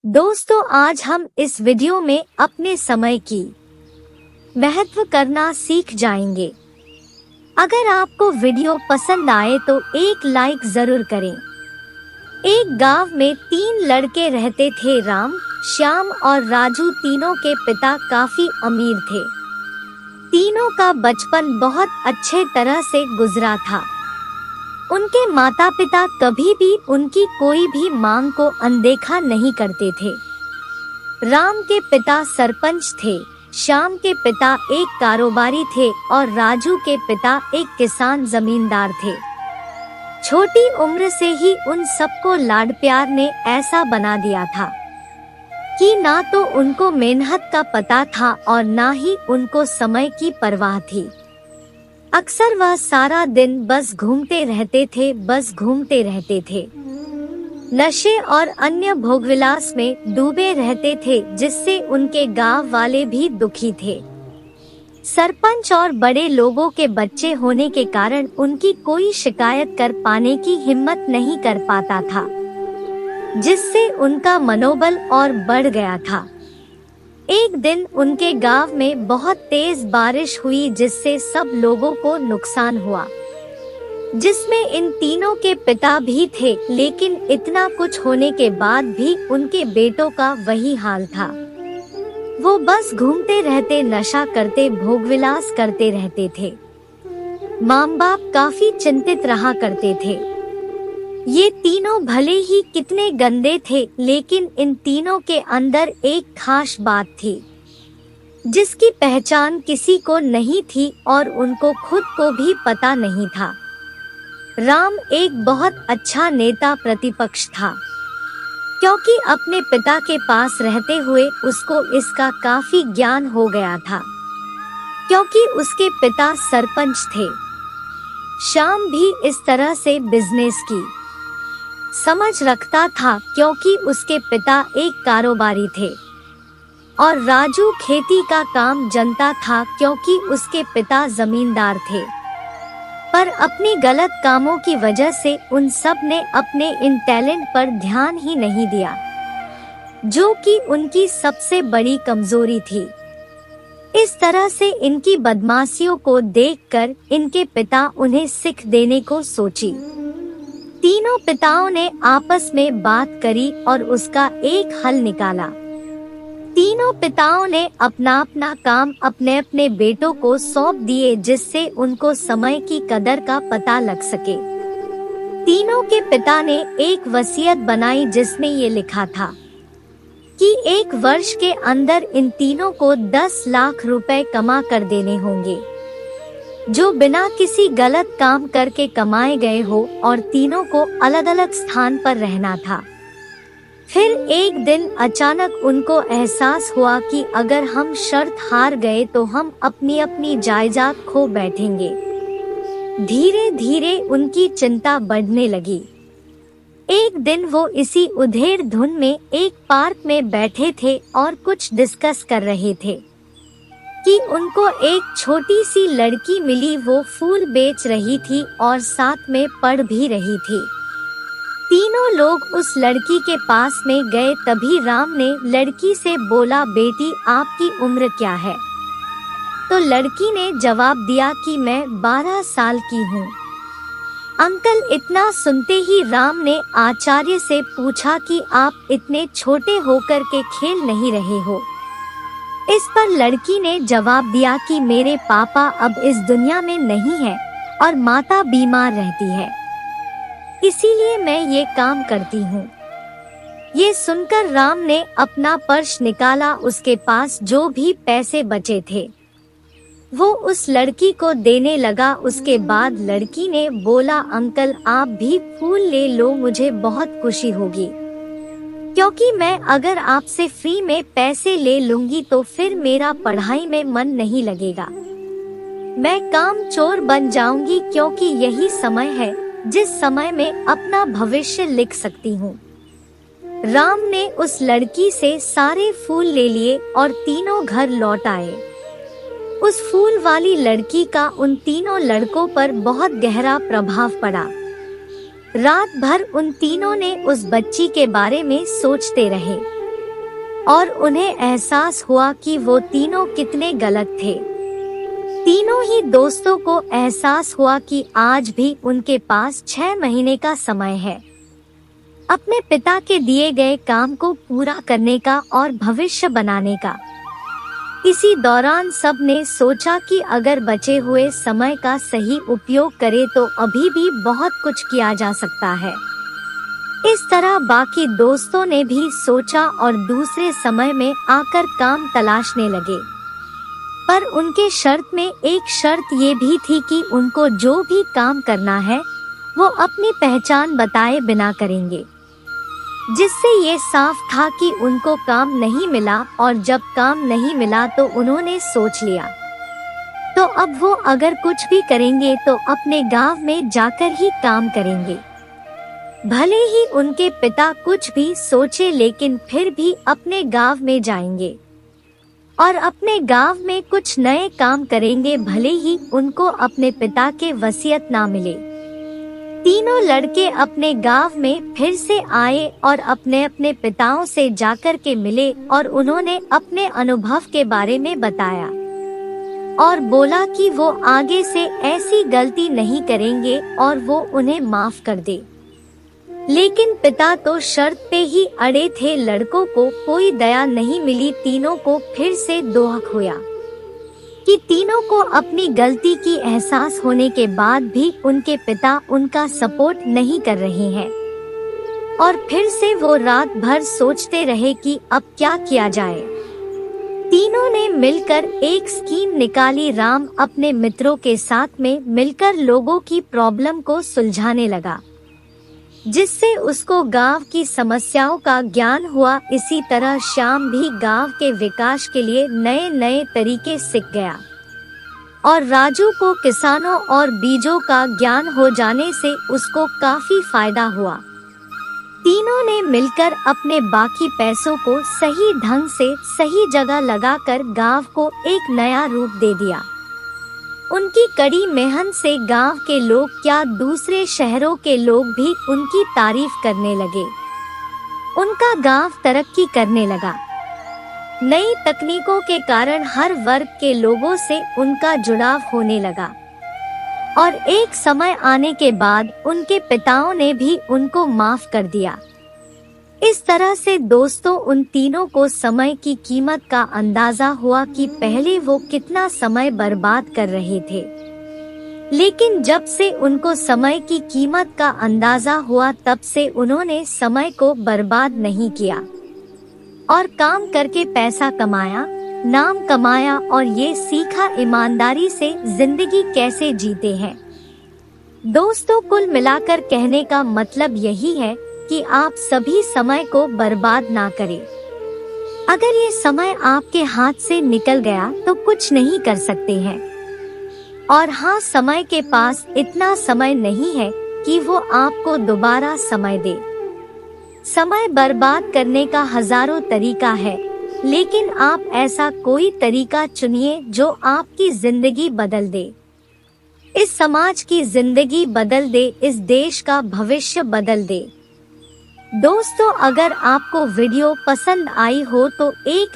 दोस्तों, आज हम इस वीडियो में अपने समय की महत्व करना सीख जाएंगे। अगर आपको वीडियो पसंद आए तो एक लाइक जरूर करें। एक गांव में 3 लड़के रहते थे। राम, श्याम और राजू तीनों के पिता काफी अमीर थे। तीनों का बचपन बहुत अच्छे तरह से गुजरा था। उनके माता पिता कभी भी उनकी कोई भी मांग को अनदेखा नहीं करते थे। राम के पिता सरपंच थे, श्याम के पिता एक कारोबारी थे और राजू के पिता एक किसान जमींदार थे। छोटी उम्र से ही उन सबको लाड प्यार ने ऐसा बना दिया था कि ना तो उनको मेहनत का पता था और ना ही उनको समय की परवाह थी। अक्सर वह सारा दिन बस घूमते रहते थे। नशे और अन्य भोगविलास में डूबे रहते थे, जिससे उनके गांव वाले भी दुखी थे। सरपंच और बड़े लोगों के बच्चे होने के कारण उनकी कोई शिकायत कर पाने की हिम्मत नहीं कर पाता था, जिससे उनका मनोबल और बढ़ गया था। एक दिन उनके गांव में बहुत तेज बारिश हुई, जिससे सब लोगों को नुकसान हुआ, जिसमें इन तीनों के पिता भी थे। लेकिन इतना कुछ होने के बाद भी उनके बेटों का वही हाल था। वो बस घूमते रहते, नशा करते, भोगविलास करते रहते थे। माँ बाप काफी चिंतित रहा करते थे। ये तीनों भले ही कितने गंदे थे, लेकिन इन तीनों के अंदर एक खास बात थी, जिसकी पहचान किसी को नहीं थी और उनको खुद को भी पता नहीं था। राम एक बहुत अच्छा नेता प्रतिपक्ष था, क्योंकि अपने पिता के पास रहते हुए उसको इसका काफी ज्ञान हो गया था, क्योंकि उसके पिता सरपंच थे। श्याम भी इस तरह से बिजनेस की समझ रखता था, क्योंकि उसके पिता एक कारोबारी थे। और राजू खेती का काम जानता था, क्योंकि उसके पिता जमींदार थे। पर अपनी गलत कामों की वजह से उन सब ने अपने इन टैलेंट पर ध्यान ही नहीं दिया, जो कि उनकी सबसे बड़ी कमजोरी थी। इस तरह से इनकी बदमाशियों को देखकर इनके पिता उन्हें शिक्षा देने को सोची। तीनों पिताओं ने आपस में बात करी और उसका एक हल निकाला। तीनों पिताओं ने अपना अपना काम अपने अपने बेटों को सौंप दिए, जिससे उनको समय की कदर का पता लग सके। तीनों के पिता ने एक वसीयत बनाई, जिसमें ये लिखा था कि 1 वर्ष के अंदर इन तीनों को 10 लाख रुपए कमा कर देने होंगे, जो बिना किसी गलत काम करके कमाए गए हो, और तीनों को अलग अलग स्थान पर रहना था। फिर एक दिन अचानक उनको एहसास हुआ कि अगर हम शर्त हार गए तो हम अपनी अपनी जायदाद खो बैठेंगे। धीरे धीरे उनकी चिंता बढ़ने लगी। एक दिन वो इसी उधेड़ धुन में एक पार्क में बैठे थे और कुछ डिस्कस कर रहे थे कि उनको एक छोटी सी लड़की मिली। वो फूल बेच रही थी और साथ में पढ़ भी रही थी। तीनों लोग उस लड़की के पास में गए। तभी राम ने लड़की से बोला, बेटी आपकी उम्र क्या है? तो लड़की ने जवाब दिया कि मैं 12 साल की हूँ। अंकल, इतना सुनते ही राम ने आचार्य से पूछा कि आप इतने छोटे होकर के खेल नहीं रहे हो? इस पर लड़की ने जवाब दिया कि मेरे पापा अब इस दुनिया में नहीं है और माता बीमार रहती है, इसीलिए मैं ये काम करती हूँ। ये सुनकर राम ने अपना पर्स निकाला। उसके पास जो भी पैसे बचे थे वो उस लड़की को देने लगा। उसके बाद लड़की ने बोला, अंकल आप भी फूल ले लो, मुझे बहुत खुशी होगी, क्योंकि मैं अगर आपसे फ्री में पैसे ले लूंगी तो फिर मेरा पढ़ाई में मन नहीं लगेगा। मैं काम चोर बन जाऊंगी, क्योंकि यही समय है जिस समय में अपना भविष्य लिख सकती हूँ। राम ने उस लड़की से सारे फूल ले लिए और तीनों घर लौट आए। उस फूल वाली लड़की का उन तीनों लड़कों पर बहुत गहरा प्रभाव पड़ा। रात भर उन तीनों ने उस बच्ची के बारे में सोचते रहे। और उन्हें एहसास हुआ कि वो तीनों कितने गलत थे। तीनों ही दोस्तों को एहसास हुआ कि आज भी उनके पास 6 महीने का समय है अपने पिता के दिए गए काम को पूरा करने का और भविष्य बनाने का। इसी दौरान सब ने सोचा कि अगर बचे हुए समय का सही उपयोग करे तो अभी भी बहुत कुछ किया जा सकता है। इस तरह बाकी दोस्तों ने भी सोचा और दूसरे समय में आकर काम तलाशने लगे। पर उनके शर्त में एक शर्त ये भी थी कि उनको जो भी काम करना है वो अपनी पहचान बताए बिना करेंगे, जिससे ये साफ था कि उनको काम नहीं मिला। और जब काम नहीं मिला तो उन्होंने सोच लिया तो अब वो अगर कुछ भी करेंगे तो अपने गांव में जाकर ही काम करेंगे। भले ही उनके पिता कुछ भी सोचे लेकिन फिर भी अपने गांव में जाएंगे और अपने गांव में कुछ नए काम करेंगे, भले ही उनको अपने पिता के वसीयत ना मिले। तीनों लड़के अपने गांव में फिर से आए और अपने अपने पिताओं से जाकर के मिले और उन्होंने अपने अनुभव के बारे में बताया और बोला कि वो आगे से ऐसी गलती नहीं करेंगे और वो उन्हें माफ कर दे। लेकिन पिता तो शर्त पे ही अड़े थे। लड़कों को कोई दया नहीं मिली। तीनों को फिर से दोहक हुआ कि तीनों को अपनी गलती की एहसास होने के बाद भी उनके पिता उनका सपोर्ट नहीं कर रहे हैं। और फिर से वो रात भर सोचते रहे कि अब क्या किया जाए। तीनों ने मिलकर एक स्कीम निकाली। राम अपने मित्रों के साथ में मिलकर लोगों की प्रॉब्लम को सुलझाने लगा, जिससे उसको गांव की समस्याओं का ज्ञान हुआ। इसी तरह श्याम भी गांव के विकास के लिए नए नए तरीके सीख गया और राजू को किसानों और बीजों का ज्ञान हो जाने से उसको काफी फायदा हुआ। तीनों ने मिलकर अपने बाकी पैसों को सही ढंग से सही जगह लगाकर गांव को एक नया रूप दे दिया। उनकी कड़ी मेहनत से गांव के लोग क्या दूसरे शहरों के लोग भी उनकी तारीफ करने लगे। उनका गांव तरक्की करने लगा। नई तकनीकों के कारण हर वर्ग के लोगों से उनका जुड़ाव होने लगा और एक समय आने के बाद उनके पिताओं ने भी उनको माफ कर दिया। इस तरह से दोस्तों उन तीनों को समय की कीमत का अंदाजा हुआ कि पहले वो कितना समय बर्बाद कर रहे थे, लेकिन जब से उनको समय की कीमत का अंदाजा हुआ तब से उन्होंने समय को बर्बाद नहीं किया और काम करके पैसा कमाया, नाम कमाया और ये सीखा ईमानदारी से जिंदगी कैसे जीते हैं। दोस्तों कुल मिलाकर कहने का मतलब यही है कि आप सभी समय को बर्बाद ना करें। अगर ये समय आपके हाथ से निकल गया तो कुछ नहीं कर सकते हैं। और हाँ, समय के पास इतना समय नहीं है कि वो आपको दोबारा समय दे। समय बर्बाद करने का हजारों तरीका है, लेकिन आप ऐसा कोई तरीका चुनिए जो आपकी जिंदगी बदल दे, इस समाज की जिंदगी बदल दे, इस देश का भविष्य बदल दे। दोस्तों अगर आपको वीडियो पसंद आई हो तो एक